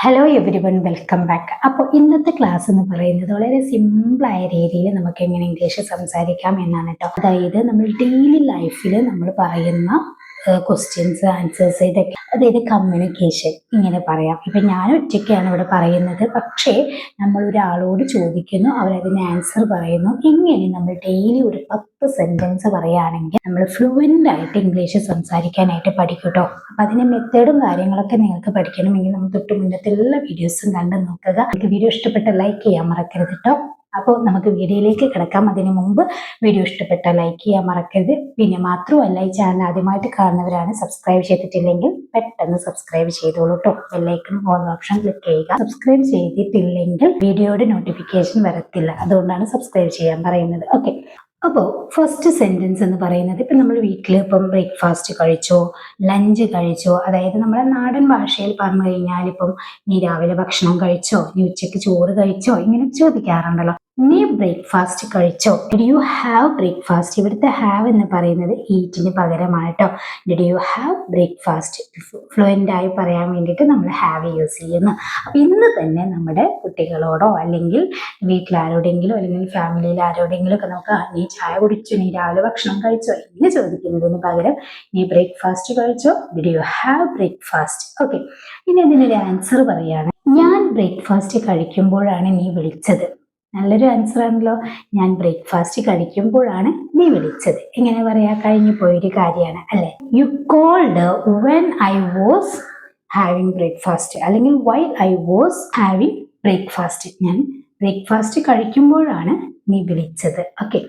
Hello every one, welcome back. അപ്പോൾ ഇന്നത്തെ class എന്ന് പറയുന്നത് വളരെ സിമ്പിളായ രീതിയിൽ നമുക്ക് എങ്ങനെ ഇംഗ്ലീഷ് സംസാരിക്കാം എന്നാണ് കേട്ടോ. അതായത് നമ്മൾ ഡെയിലി ലൈഫിൽ നമ്മൾ പറയുന്ന ക്വസ്റ്റ്യൻസ്, ആൻസേഴ്സ്, ഇതൊക്കെ അതായത് കമ്മ്യൂണിക്കേഷൻ ഇങ്ങനെ പറയാം. ഇപ്പം ഞാൻ ഒറ്റയ്ക്കാണ് ഇവിടെ പറയുന്നത്, പക്ഷേ നമ്മൾ ഒരാളോട് ചോദിക്കുന്നു, അവരതിന് ആൻസർ പറയുന്നു. ഇങ്ങനെ നമ്മൾ ഡെയിലി ഒരു 10 സെൻറ്റൻസ് പറയുകയാണെങ്കിൽ നമ്മൾ ഫ്ലുവൻ്റ് ആയിട്ട് ഇംഗ്ലീഷ് സംസാരിക്കാനായിട്ട് പഠിക്കും കേട്ടോ. അപ്പം അതിൻ്റെ മെത്തേഡും കാര്യങ്ങളൊക്കെ നിങ്ങൾക്ക് പഠിക്കണമെങ്കിൽ നമ്മൾ തൊട്ട് മുന്നത്തെ എല്ലാ വീഡിയോസും കണ്ട് നോക്കുക. നിങ്ങൾക്ക് വീഡിയോ ഇഷ്ടപ്പെട്ട ലൈക്ക് ചെയ്യാൻ മറക്കരുത് കേട്ടോ. അപ്പോൾ നമുക്ക് വീഡിയോയിലേക്ക് കിടക്കാം. അതിന് മുമ്പ് വീഡിയോ ഇഷ്ടപ്പെട്ട ലൈക്ക് ചെയ്യാൻ മറക്കരുത്. പിന്നെ മാത്രമല്ല, ഈ ചാനൽ ആദ്യമായിട്ട് കാണുന്നവരാണ്, സബ്സ്ക്രൈബ് ചെയ്തിട്ടില്ലെങ്കിൽ പെട്ടെന്ന് സബ്സ്ക്രൈബ് ചെയ്തോളൂ കേട്ടോ. ബെല്ലൈക്കൺ ഓൾ ഓപ്ഷൻ ക്ലിക്ക് ചെയ്യുക. സബ്സ്ക്രൈബ് ചെയ്തിട്ടില്ലെങ്കിൽ വീഡിയോയുടെ നോട്ടിഫിക്കേഷൻ വരത്തില്ല, അതുകൊണ്ടാണ് സബ്സ്ക്രൈബ് ചെയ്യാൻ പറയുന്നത്. ഓക്കെ, അപ്പോൾ ഫസ്റ്റ് സെൻറ്റൻസ് എന്ന് പറയുന്നത്, ഇപ്പം നമ്മൾ വീട്ടിൽ ഇപ്പം ബ്രേക്ക്ഫാസ്റ്റ് കഴിച്ചോ, ലഞ്ച് കഴിച്ചോ, അതായത് നമ്മുടെ നാടൻ ഭാഷയിൽ പറഞ്ഞു കഴിഞ്ഞാൽ ഇപ്പം നീ രാവിലെ ഭക്ഷണം കഴിച്ചോ, നീ ഉച്ചയ്ക്ക് ചോറ് കഴിച്ചോ, ഇങ്ങനെ ചോദിക്കാറുണ്ടല്ലോ. നീ ബ്രേക്ക്ഫാസ്റ്റ് കഴിച്ചോ? Did you have breakfast? ഇവിടുത്തെ ഹാവ് എന്ന് പറയുന്നത് ഈറ്റിന് പകരമാണ് കേട്ടോ. Did you have breakfast? Fluent ആയി പറയാൻ വേണ്ടിയിട്ട് നമ്മൾ ഹാവ് യൂസ് ചെയ്യുന്നു. അപ്പം ഇന്ന് തന്നെ നമ്മുടെ കുട്ടികളോടോ അല്ലെങ്കിൽ വീട്ടിലാരോടെങ്കിലും അല്ലെങ്കിൽ ഫാമിലിയിൽ ആരോടെങ്കിലും ഒക്കെ നമുക്ക് നീ ചായ കുടിച്ചോ, നീ രാവിലെ ഭക്ഷണം കഴിച്ചോ ഇങ്ങനെ ചോദിക്കുന്നതിന് പകരം നീ ബ്രേക്ക്ഫാസ്റ്റ് കഴിച്ചോ? Did you have breakfast? Okay, ഇനി ഇതിനൊരു ആൻസർ പറയാണ്. ഞാൻ ബ്രേക്ക്ഫാസ്റ്റ് കഴിക്കുമ്പോഴാണ് നീ വിളിച്ചത്. നല്ലൊരു ആൻസർ ആണല്ലോ. ഞാൻ ബ്രേക്ക്ഫാസ്റ്റ് കഴിക്കുമ്പോഴാണ് നീ വിളിച്ചത്. എങ്ങനെ പറയാ? കഴിഞ്ഞു പോയൊരു കാര്യമാണ് അല്ലെ. You called when I was having breakfast, അല്ലെങ്കിൽ why I was having breakfast. ഞാൻ ബ്രേക്ക്ഫാസ്റ്റ് കഴിക്കുമ്പോഴാണ് നീ വിളിച്ചത്. ഓക്കെ,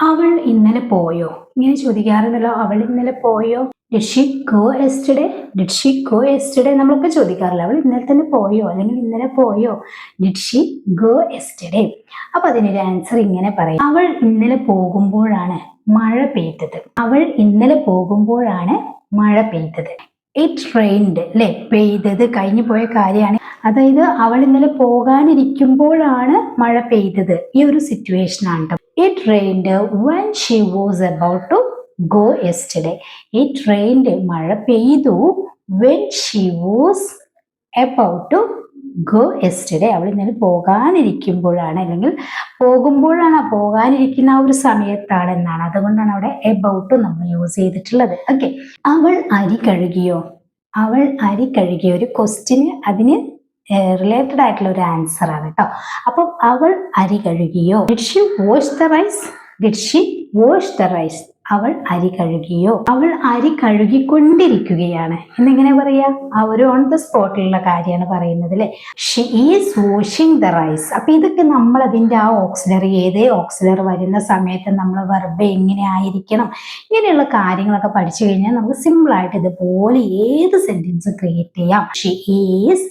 അവൾ ഇന്നലെ പോയോ? ഇങ്ങനെ ചോദിക്കാറുണ്ടല്ലോ, അവൾ ഇന്നലെ പോയോ? Did she go yesterday? Did she go yesterday നമ്മളൊക്കെ ചോദിക്കാറില്ല. അവൾ ഇന്നലെ തന്നെ പോയോ അല്ലെങ്കിൽ ഇന്നലെ പോയോ? Did she go yesterday? അപ്പൊ അതിനൊരു ആൻസർ ഇങ്ങനെ പറയും. അവൾ ഇന്നലെ പോകുമ്പോഴാണ് മഴ പെയ്തത്. അവൾ ഇന്നലെ പോകുമ്പോഴാണ് മഴ പെയ്തത്. ഇറ്റ് റെയിൻഡ്, അല്ലെ? പെയ്തത് കഴിഞ്ഞു പോയ കാര്യമാണ്. അതായത് അവൾ ഇന്നലെ പോകാനിരിക്കുമ്പോഴാണ് മഴ പെയ്തത്. ഈ ഒരു സിറ്റുവേഷൻ ആണ് കേട്ടോ. It rained when she was about to go yesterday. It rained, മഴ പെയ്തു, when she was about to go yesterday. അവൾ ഇന്നലെ പോകാനിരിക്കുമ്പോഴാണ്, അല്ലെങ്കിൽ പോകുമ്പോഴാണ്, പോകാനിരിക്കുന്ന ആ ഒരു സമയത്താണ് എന്നാണ്. അതുകൊണ്ടാണ് അവിടെ about നമ്മൾ യൂസ് ചെയ്തിട്ടുള്ളത്. ഓക്കെ, അവൾ അരി കഴുകിയോ? അവൾ അരി കഴുകിയോ ഒരു ക്വസ്റ്റ്യന് അതിന് റിലേറ്റഡ് ആയിട്ടുള്ള ഒരു ആൻസർ ആണ് കേട്ടോ. അപ്പം അവൾ അരി കഴുകിയോ? Did she wash the rice? Did she wash the rice? അവൾ അരി കഴുകിയോ? അവൾ അരി കഴുകിക്കൊണ്ടിരിക്കുകയാണ് എന്നിങ്ങനെ പറയാ. ആ ഒരു ഓൺ ദ സ്പോട്ടിലുള്ള കാര്യമാണ് പറയുന്നത് അല്ലെ. She is washing the rice. അപ്പൊ ഇതൊക്കെ നമ്മൾ അതിന്റെ ആ ഓക്സിലറി, ഏതേ ഓക്സിലറി വരുന്ന സമയത്ത് നമ്മൾ വെർബ് എങ്ങനെ ആയിരിക്കണം, ഇങ്ങനെയുള്ള കാര്യങ്ങളൊക്കെ പഠിച്ചു കഴിഞ്ഞാൽ നമുക്ക് സിമ്പിൾ ആയിട്ട് ഇതുപോലെ ഏത് സെന്റൻസ് ക്രിയേറ്റ് ചെയ്യാം. ഷി ഈസ്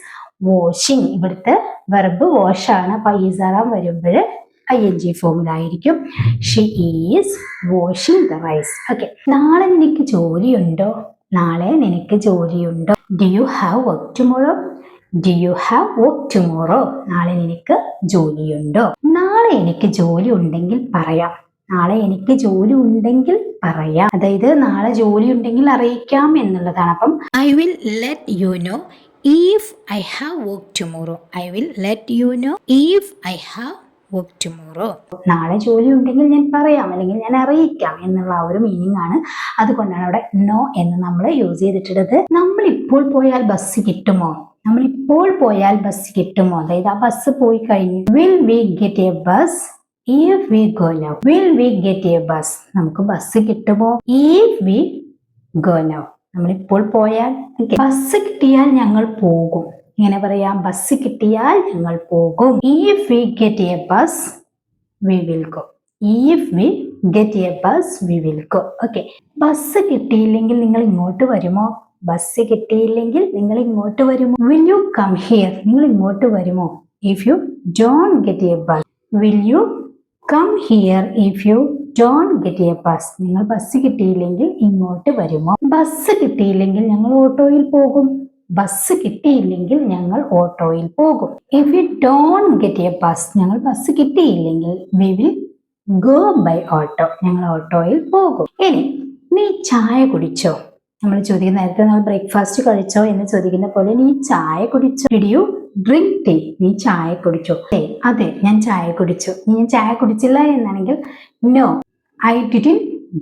വാഷിംഗ്, ഇവിടുത്തെ വെർബ് വാഷ് ആണ്. അപ്പൊ ഈസാറാം വരുമ്പോൾ ING ഫോമിലായിരിക്കും. She is washing the rice. Okay, നാളെ നിനക്ക് ജോലിയുണ്ടോ? നാളെ നിനക്ക് ജോലിയുണ്ടോ? Do you have work tomorrow? Do you have work tomorrow? നാളെ നിനക്ക് ജോലിയുണ്ടോ? നാളെ എനിക്ക് ജോലി ഉണ്ടെങ്കിൽ പറയാം. നാളെ എനിക്ക് ജോലി ഉണ്ടെങ്കിൽ പറയാം, അതായത് നാളെ ജോലി ഉണ്ടെങ്കിൽ അറിയിക്കാം എന്നുള്ളതാണ്. അപ്പം I will let you know if I have work tomorrow. I will let you know if I have work tomorrow. നാളെ ജോലി ഉണ്ടെങ്കിൽ ഞാൻ പറയാം, അല്ലെങ്കിൽ ഞാൻ അറിയിക്കാം എന്നുള്ള ആ ഒരു മീനിങ് ആണ്. അതുകൊണ്ടാണ് അവിടെ നോ എന്ന് നമ്മൾ യൂസ് ചെയ്തിട്ടുള്ളത്. നമ്മൾ ഇപ്പോൾ പോയാൽ ബസ് കിട്ടുമോ? നമ്മൾ ഇപ്പോൾ പോയാൽ ബസ് കിട്ടുമോ? അതായത് ആ ബസ് പോയി കഴിഞ്ഞു. Will we get a bus if we go now? Will we get a bus? നമുക്ക് ബസ് കിട്ടുമോ? If we go now. നമ്മളിപ്പോൾ പോയാൽ, ബസ് കിട്ടിയാൽ ഞങ്ങൾ പോകും. ഇങ്ങനെ പറയാം, ബസ് കിട്ടിയാൽ ഞങ്ങൾ പോകും. If we get a bus, we will go. If we get a bus, we will go. Okay, bus കിട്ടിയില്ലെങ്കിൽ നിങ്ങൾ ഇങ്ങോട്ട് വരുമോ? ബസ് കിട്ടിയില്ലെങ്കിൽ നിങ്ങൾ ഇങ്ങോട്ട് വരുമോ? Will you come here? നിങ്ങൾ ഇങ്ങോട്ട് വരുമോ? If you don't get a bus, will you come here? If you don't get a bus. നിങ്ങൾ ബസ് കിട്ടിയില്ലെങ്കിൽ ഇങ്ങോട്ട് വരുമോ? ബസ് കിട്ടിയില്ലെങ്കിൽ ഞങ്ങൾ ഓട്ടോയിൽ പോകും. ബസ് കിട്ടിയില്ലെങ്കിൽ ഞങ്ങൾ ഓട്ടോയിൽ പോകും. If you don't get a bus, ഞങ്ങൾ ബസ് കിട്ടിയില്ലെങ്കിൽ we will go by auto. ഞങ്ങൾ ഓട്ടോയിൽ പോകും. ഇനി നീ ചായ കുടിച്ചോ? നമ്മൾ ചോദിക്കുന്ന നേരത്തെ നമ്മൾ ബ്രേക്ക്ഫാസ്റ്റ് കഴിച്ചോ എന്ന് ചോദിക്കുന്ന പോലെ നീ ചായ കുടിച്ചോ? Did you drink tea? നീ ചായ കുടിച്ചോ? അതെ, ഞാൻ ചായ കുടിച്ചു. ഞാൻ ചായ കുടിച്ചില്ല എന്നാണെങ്കിൽ no, I didn't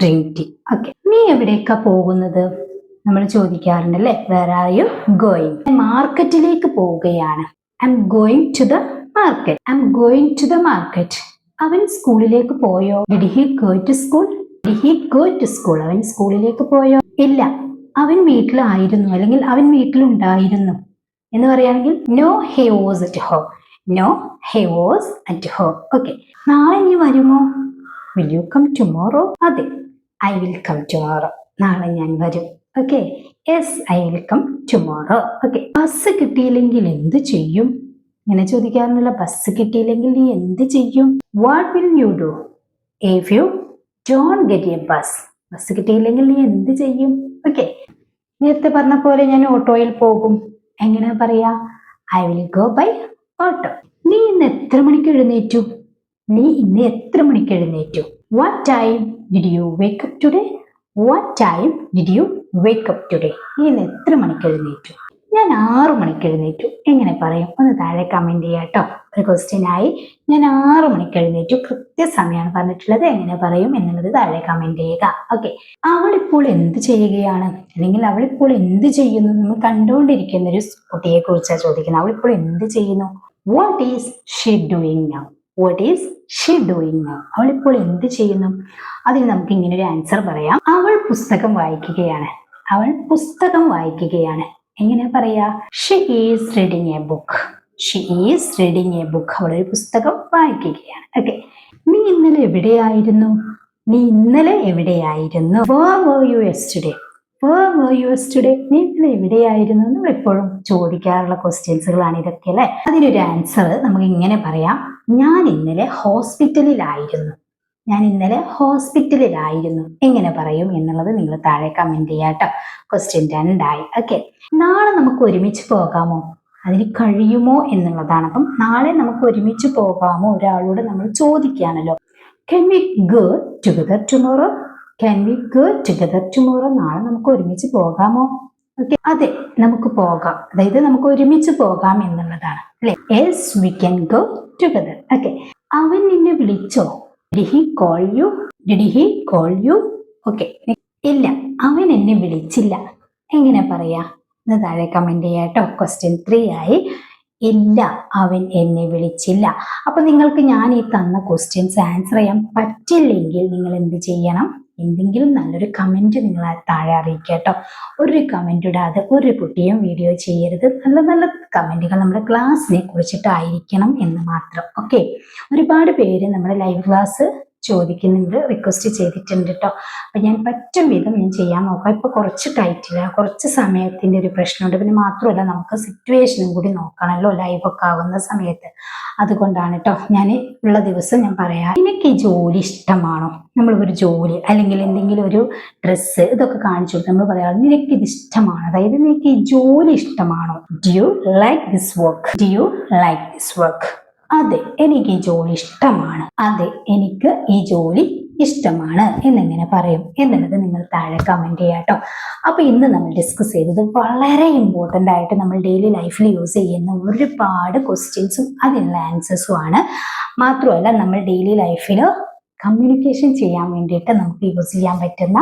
drink tea. Okay. നീ എവിടേക്കാ പോകുന്നത്? നമ്മൾ ചോദിക്കാറുണ്ടല്ലേ, വേർ ആർ യു ഗോയിങ്? മാർക്കറ്റിലേക്ക് പോവുകയാണ്. I am going to the market. I am going to the market. അവൻ സ്കൂളിലേക്ക് പോയോ? Did he go to school? Did he go to school? അവൻ സ്കൂളിലേക്ക് പോയോ? ഇല്ല, അവൻ വീട്ടിലായിരുന്നു, അല്ലെങ്കിൽ അവൻ വീട്ടിലുണ്ടായിരുന്നു എന്ന് പറയുകയാണെങ്കിൽ no, he was at home. No, he was at home. Okay. നാളെ നീ വരുമോ? Will you come tomorrow? അതെ, ഐ വിൽ കം ടുമോറോ. നാളെ ഞാൻ വരും. Okay. Yes, I will come tomorrow. Okay. Bus കിട്ടിയില്ലെങ്കിൽ എന്ത് ചെയ്യും? ഇങ്ങനെ ചോദിക്കാറുള്ള, ബസ് കിട്ടിയില്ലെങ്കിൽ നീ എന്ത് ചെയ്യും? What will you do if you don't get A bus? Bus കിട്ടിയില്ലെങ്കിൽ നീ എന്ത് ചെയ്യും? ഓക്കെ. നേരത്തെ പറഞ്ഞ പോലെ ഞാൻ ഓട്ടോയിൽ പോകും. എങ്ങനെ പറയാ? I will go by auto. നീ ഇന്ന് എത്ര മണിക്ക് എഴുന്നേറ്റു? നീ ഇന്ന് എത്ര മണിക്ക് എഴുന്നേറ്റു? What time did you wake up today? What time did you wake up today? നീ ഇന്ന് എത്ര മണിക്ക് എഴുന്നേറ്റു? ഞാൻ 6 മണിക്ക് എഴുന്നേറ്റു. എങ്ങനെ പറയും? ഒന്ന് താഴെ കമന്റ് ചെയ്യാം കേട്ടോ. ഒരു ക്വസ്റ്റ്യൻ ആയി. ഞാൻ 6 മണിക്ക് എഴുന്നേറ്റു. കൃത്യസമയമാണ് പറഞ്ഞിട്ടുള്ളത്. എങ്ങനെ പറയും എന്നുള്ളത് താഴെ കമന്റ് ചെയ്യുക. ഓക്കെ. അവൾ ഇപ്പോൾ എന്ത് ചെയ്യുകയാണ്, അല്ലെങ്കിൽ അവൾ ഇപ്പോൾ എന്ത് ചെയ്യുന്നു? നമ്മൾ കണ്ടുകൊണ്ടിരിക്കുന്ന ഒരു കുട്ടിയെ കുറിച്ചാണ് ചോദിക്കുന്നത്. അവൾ ഇപ്പോൾ എന്ത് ചെയ്യുന്നു? What is she doing now? What is she doing now? അവൾ ഇപ്പോൾ എന്ത് ചെയ്യുന്നു? അതിന് നമുക്ക് ഇങ്ങനെ ഒരു ആൻസർ പറയാം. അവൾ പുസ്തകം വായിക്കുകയാണ്. അവൾ പുസ്തകം വായിക്കുകയാണ്. എങ്ങനെ പറയാ? She is reading A book. She is reading A book. അവൾ ഒരു പുസ്തകം വായിക്കുകയാണ്. ഓക്കെ. നീ ഇന്നലെ എവിടെയായിരുന്നു? നീ ഇന്നലെ എവിടെയായിരുന്നു? Where were you yesterday? Where were you yesterday? നീ ഇന്നലെ എവിടെയായിരുന്നു? നമ്മൾ എപ്പോഴും ചോദിക്കാറുള്ള ക്വസ്റ്റ്യൻസുകളാണ് ഇതൊക്കെ അല്ലെ. അതിനൊരു ആൻസർ നമുക്ക് ഇങ്ങനെ പറയാം. ഞാൻ ഇന്നലെ ഹോസ്പിറ്റലിലായിരുന്നു. ഞാൻ ഇന്നലെ ഹോസ്പിറ്റലിലായിരുന്നു. എങ്ങനെ പറയും എന്നുള്ളത് നിങ്ങൾ താഴെ കമന്റ് ചെയ്യാം കേട്ടോ. ക്വസ്റ്റ്യൻ 2 ആയി. ഓക്കെ. നാളെ നമുക്ക് ഒരുമിച്ച് പോകാമോ? അതിന് കഴിയുമോ എന്നുള്ളതാണ്. അപ്പം നാളെ നമുക്ക് ഒരുമിച്ച് പോകാമോ ഒരാളോട് നമ്മൾ ചോദിക്കുകയാണല്ലോ. Can we go together tomorrow? Can we go together tomorrow? നാളെ നമുക്ക് ഒരുമിച്ച് പോകാമോ? ഓക്കെ. അതെ, നമുക്ക് പോകാം. അതായത് നമുക്ക് ഒരുമിച്ച് പോകാം എന്നുള്ളതാണ് അല്ലെ. Yes, we can go together. Okay. അവൻ നിന്നെ വിളിച്ചോ? Did he call you? Did he call you? Okay. ഇല്ല, അവൻ എന്നെ വിളിച്ചില്ല. എങ്ങനെ പറയാ? എന്ന് താഴെ കമന്റ് ചെയ്യാം കേട്ടോ. ക്വസ്റ്റ്യൻ 3 ആയി. ഇല്ല, അവൻ എന്നെ വിളിച്ചില്ല. അപ്പൊ നിങ്ങൾക്ക് ഞാൻ ഈ തന്ന ക്വസ്റ്റ്യൻസ് ആൻസർ ചെയ്യാൻ പറ്റില്ലെങ്കിൽ നിങ്ങൾ എന്ത് ചെയ്യണം? എന്തെങ്കിലും നല്ലൊരു കമന്റ് നിങ്ങൾ താഴെ അറിയിക്കുക കേട്ടോ. ഒരു കമന്റ് ഇടാതെ ഒരു കുട്ടിയും വീഡിയോ ചെയ്യരുത്. നല്ല നല്ല കമന്റുകൾ നമ്മുടെ ക്ലാസ്സിനെ കുറിച്ചിട്ടായിരിക്കണം എന്ന് മാത്രം. ഓക്കെ. ഒരുപാട് പേര് നമ്മുടെ ലൈവ് ക്ലാസ് ചോദിക്കുന്നുണ്ട്, റിക്വസ്റ്റ് ചെയ്തിട്ടുണ്ട് കേട്ടോ. അപ്പൊ ഞാൻ പറ്റും വിധം ഞാൻ ചെയ്യാൻ നോക്കാം. ഇപ്പൊ കുറച്ച് ടൈറ്റില്ല, കുറച്ച് സമയത്തിന്റെ ഒരു പ്രശ്നമുണ്ട്. പിന്നെ മാത്രമല്ല നമുക്ക് സിറ്റുവേഷനും കൂടി നോക്കണമല്ലോ ലൈവ് ഒക്കെ ആവുന്ന സമയത്ത്. അതുകൊണ്ടാണ് കേട്ടോ ഞാൻ ഉള്ള ദിവസം ഞാൻ പറയാം. നിനക്ക് ഈ ജോലി ഇഷ്ടമാണോ? നമ്മൾ ഒരു ജോലി അല്ലെങ്കിൽ എന്തെങ്കിലും ഒരു ഡ്രസ്സ് ഇതൊക്കെ കാണിച്ചു കൊടുത്ത് നമ്മൾ പറയാം നിനക്ക് ഇത് ഇഷ്ടമാണോ? അതായത് നിനക്ക് ഈ ജോലി ഇഷ്ടമാണോ? Do you like this work? Do you like this work? അതെ, എനിക്ക് ഈ ജോലി ഇഷ്ടമാണ്. അതെ, എനിക്ക് ഈ ജോലി ഇഷ്ടമാണ് എന്നെങ്ങനെ പറയും എന്നുള്ളത് നിങ്ങൾ താഴെ കമന്റ് ചെയ്യാം കേട്ടോ. അപ്പൊ ഇന്ന് നമ്മൾ ഡിസ്കസ് ചെയ്തത് വളരെ ഇമ്പോർട്ടൻ്റ് ആയിട്ട് നമ്മൾ ഡെയിലി ലൈഫിൽ യൂസ് ചെയ്യുന്ന ഒരുപാട് ക്വസ്റ്റ്യൻസും അതിനുള്ള ആൻസേഴ്സും ആണ്. മാത്രമല്ല നമ്മൾ ഡെയിലി ലൈഫിൽ കമ്മ്യൂണിക്കേഷൻ ചെയ്യാൻ വേണ്ടിയിട്ട് നമുക്ക് യൂസ് ചെയ്യാൻ പറ്റുന്ന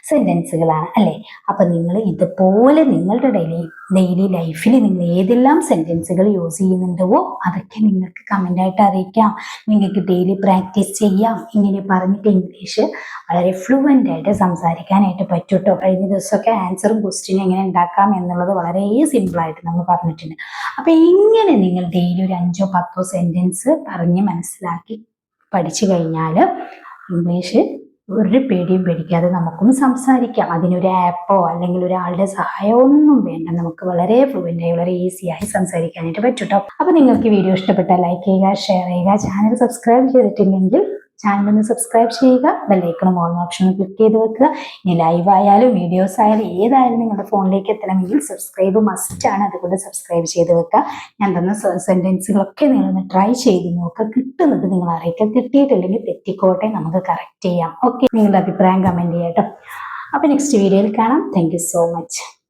സെന്റൻസുകളാണ് അല്ലേ. അപ്പൊ നിങ്ങൾ ഇതുപോലെ നിങ്ങളുടെ ഡെയിലി ലൈഫിൽ നിങ്ങൾ ഏതെല്ലാം സെന്റൻസുകൾ യൂസ് ചെയ്യുന്നുണ്ടോ അതൊക്കെ നിങ്ങൾക്ക് കമൻ്റായിട്ട് അറിയിക്കാം. നിങ്ങൾക്ക് ഡെയിലി പ്രാക്ടീസ് ചെയ്യാം. ഇങ്ങനെ പറഞ്ഞിട്ട് ഇംഗ്ലീഷ് വളരെ ഫ്ലുവൻ്റ് ആയിട്ട് സംസാരിക്കാനായിട്ട് പറ്റും കേട്ടോ. കഴിഞ്ഞ ദിവസമൊക്കെ ആൻസറും ക്വസ്റ്റ്യനും എങ്ങനെ ഉണ്ടാക്കാം എന്നുള്ളത് വളരെ സിമ്പിളായിട്ട് നമ്മൾ പറഞ്ഞിട്ടുണ്ട്. അപ്പൊ ഇങ്ങനെ നിങ്ങൾ ഡെയിലി ഒരു 5-10 സെന്റൻസ് പറഞ്ഞ് മനസ്സിലാക്കി പഠിച്ചു കഴിഞ്ഞാൽ ഇംഗ്ലീഷ് ഒരു പേടിയും പേടിക്കാതെ നമുക്കും സംസാരിക്കാം. അതിനൊരു ആപ്പോ അല്ലെങ്കിൽ ഒരാളുടെ സഹായമോ ഒന്നും വേണ്ട. നമുക്ക് വളരെ ഫ്ലുവൻ്റായി വളരെ ഈസിയായി സംസാരിക്കാനായിട്ട് പറ്റും കേട്ടോ. അപ്പൊ നിങ്ങൾക്ക് വീഡിയോ ഇഷ്ടപ്പെട്ടാൽ ലൈക്ക് ചെയ്യുക, ഷെയർ ചെയ്യുക. ചാനൽ സബ്സ്ക്രൈബ് ചെയ്തിട്ടില്ലെങ്കിൽ ചാനൽ ഒന്ന് സബ്സ്ക്രൈബ് ചെയ്യുക. ബെല്ലൈക്കണും ഓൾ ഓപ്ഷനും ക്ലിക്ക് ചെയ്ത് വെക്കുക. ഇനി ലൈവ് ആയാലും വീഡിയോസ് ആയാലും ഏതായാലും നിങ്ങളുടെ ഫോണിലേക്ക് എത്തണമെങ്കിൽ സബ്സ്ക്രൈബ് മസ്റ്റ് ആണ്. അതുകൊണ്ട് സബ്സ്ക്രൈബ് ചെയ്ത് വെക്കുക. ഞാൻ തന്ന സെന്റൻസുകളൊക്കെ നിങ്ങളൊന്ന് ട്രൈ ചെയ്ത് നോക്കുക. കിട്ടുന്നത് നിങ്ങൾ അറിയിക്കുക. കിട്ടിയിട്ടില്ലെങ്കിൽ തെറ്റിക്കോട്ടെ, നമുക്ക് കറക്റ്റ് ചെയ്യാം. ഓക്കെ. നിങ്ങളുടെ അഭിപ്രായം കമന്റ് ചെയ്യാം കേട്ടോ. അപ്പോൾ നെക്സ്റ്റ് വീഡിയോയിൽ കാണാം. Thank you so much.